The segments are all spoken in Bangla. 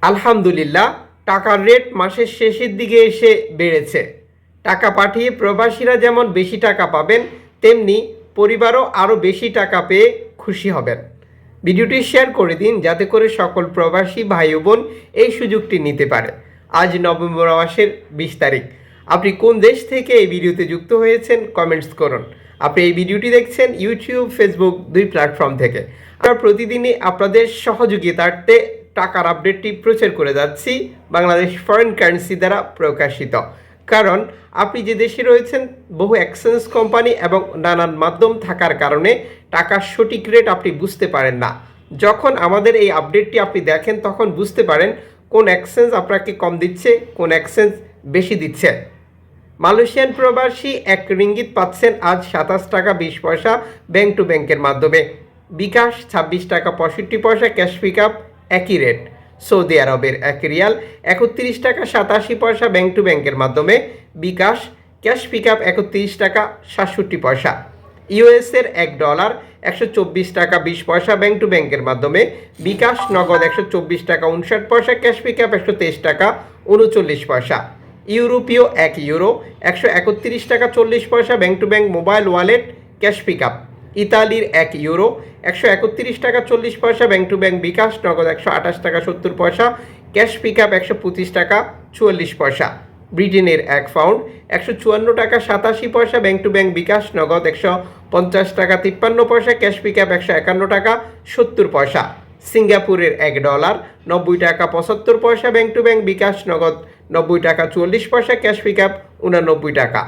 আলহামদুলিল্লাহ, টাকার রেট মাসের শেষের দিকে এসে বেড়েছে। টাকা পাঠিয়ে প্রবাসীরা যেমন বেশি টাকা পাবেন, তেমনি পরিবারও আরও বেশি টাকা পেয়ে খুশি হবেন। ভিডিওটি শেয়ার করে দিন যাতে করে সকল প্রবাসী ভাই ও বোন এই সুযোগটি নিতে পারে। আজ নভেম্বর মাসের 20 তারিখ। আপনি কোন দেশ থেকে এই ভিডিওতে যুক্ত হয়েছেন কমেন্টস করুন। আপনি এই ভিডিওটি দেখছেন ইউটিউব, ফেসবুক দুই প্ল্যাটফর্ম থেকে। আমরা প্রতিদিনই আপনাদের সহযোগিতার্থে টাকার আপডেটটি প্রচার করে যাচ্ছি বাংলাদেশ ফরেন কারেন্সি দ্বারা প্রকাশিত। কারণ আপনি যে দেশে রয়েছেন, বহু এক্সচেঞ্জ কোম্পানি এবং নানান মাধ্যম থাকার কারণে টাকার সঠিক রেট আপনি বুঝতে পারেন না। যখন আমাদের এই আপডেটটি আপনি দেখেন তখন বুঝতে পারেন কোন এক্সচেঞ্জ আপনাকে কম দিচ্ছে, কোন এক্সচেঞ্জ বেশি দিচ্ছে। মালয়েশিয়ান প্রবাসী 1 রিঙ্গিত পাচ্ছেন আজ 27 টাকা 20 পয়সা ব্যাংক টু ব্যাংকের মাধ্যমে। বিকাশ 26 টাকা 65 পয়সা, ক্যাশ পিকআপ একই রেট। সৌদি আরবের 1 রিয়াল 31 টাকা 87 পয়সা ব্যাংক টু ব্যাংকের মাধ্যমে। বিকাশ, ক্যাশ পিকআপ 31 টাকা 67 পয়সা। ইউএসের $1 124 টাকা 20 পয়সা ব্যাংক টু ব্যাংকের মাধ্যমে। বিকাশ, নগদ 124 টাকা 59 পয়সা, ক্যাশ পিকআপ 123 টাকা 39 পয়সা। ইউরোপীয় 1 ইউরো 131 টাকা 40 পয়সা bank to bank mobile wallet, cash pickup. ইতালির 1 ইউরো 131 টাকা 40 পয়সা ব্যাংক টু ব্যাংক বিকাশ, নগদ 128 টাকা 70 পয়সা, ক্যাশ পিকআপ 125 টাকা 44 পয়সা। ব্রিটেনের 1 পাউন্ড 154 টাকা 87 পয়সা ব্যাংক টু ব্যাংক বিকাশ, নগদ 150 টাকা 53 পয়সা, ক্যাশ পিকআপ 151 টাকা 70 পয়সা। সিঙ্গাপুরের $1 90 টাকা 75 পয়সা ব্যাংক টু ব্যাংক বিকাশ, নগদ 90 টাকা 44 পয়সা, ক্যাশ পিকআপ 89 টাকা।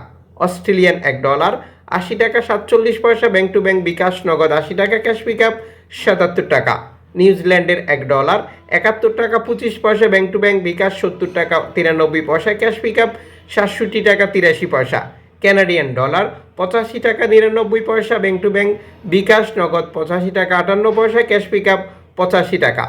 অস্ট্রেলিয়ান $1 80 টাকা 47 পয়সা ব্যাংক টু ব্যাংক বিকাশ, নগদ 80 টাকা, ক্যাশ পিকআপ 77 টাকা। নিউজিল্যান্ডের $1 71 টাকা 25 পয়সা ব্যাংক টু ব্যাংক বিকাশ, 70 টাকা 93 পয়সা, ক্যাশ পিকআপ 67 টাকা 83 পয়সা। ক্যানাডিয়ান ডলার 85 টাকা 99 পয়সা ব্যাংক টু ব্যাংক বিকাশ, নগদ 85 টাকা 58 পয়সা, ক্যাশ পিকআপ 85 টাকা।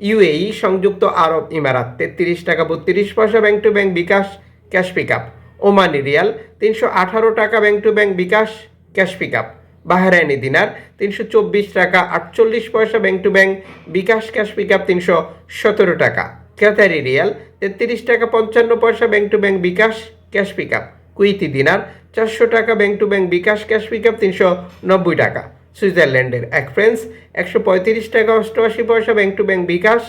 ইউএই সংযুক্ত আরব ইমারাত 33 টাকা 32 পয়সা bank to bank bKash, cash pickup. Omani রিয়াল 318 টাকা bank to bank bKash, cash pickup. Bahraini দিনার 324 টাকা 48 পয়সা bank to bank bKash, cash pickup 317 টাকা। কাতারি রিয়াল 33 টাকা 55 পয়সা bank to bank bKash, cash pickup. Kuwaiti দিনার 400 টাকা bank to bank bKash, cash pickup 390 টাকা। সুইজারল্যান্ডের 1 ফ্রান্স 135 টাকা 88 পয়সা ব্যাংক টু ব্যাংক বিকাশ,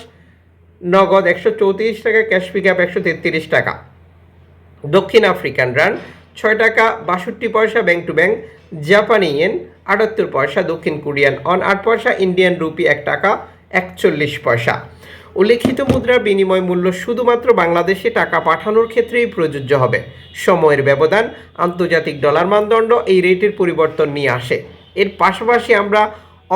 নগদ 134 টাকা, ক্যাশ পিকআপ 133 টাকা। দক্ষিণ আফ্রিকান রান্ড 6 টাকা 62 পয়সা ব্যাংক টু ব্যাংক। জাপানি ইয়েন 78 পয়সা। দক্ষিণ কোরিয়ান অন 8 পয়সা। ইন্ডিয়ান রুপি 1 টাকা 41 পয়সা। উল্লেখিত মুদ্রার বিনিময় মূল্য শুধুমাত্র বাংলাদেশে টাকা পাঠানোর ক্ষেত্রেই প্রযোজ্য হবে। সময়ের ব্যবধান, আন্তর্জাতিক ডলার মানদণ্ড এই রেটের পরিবর্তন নিয়ে আসে। এর পাশাপাশি আমরা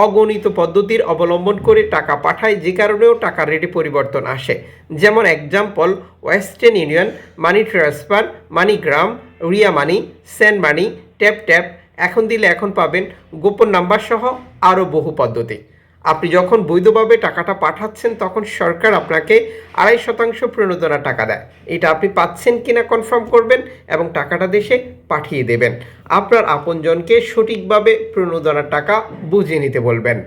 অগণিত পদ্ধতির অবলম্বন করে টাকা পাঠাই, যে কারণেও টাকার রেটে পরিবর্তন আসে। যেমন example, Western Union, money transfer, MoneyGram, Ria money, send money, Tap Tap, এখন দিলে এখন পাবেন, গোপন নাম্বার সহ আরও বহু পদ্ধতি। আপনি যখন বৈধভাবে টাকাটা পাঠাচ্ছেন তখন সরকার আপনাকে 2.5% প্রণোদনা টাকা দেয়। এটা আপনি পাচ্ছেন কিনা কনফার্ম করবেন এবং টাকাটা দেশে পাঠিয়ে দেবেন। আপনার আপনজনকে সঠিকভাবে প্রণোদনার টাকা বুঝিয়ে নিতে বলবেন।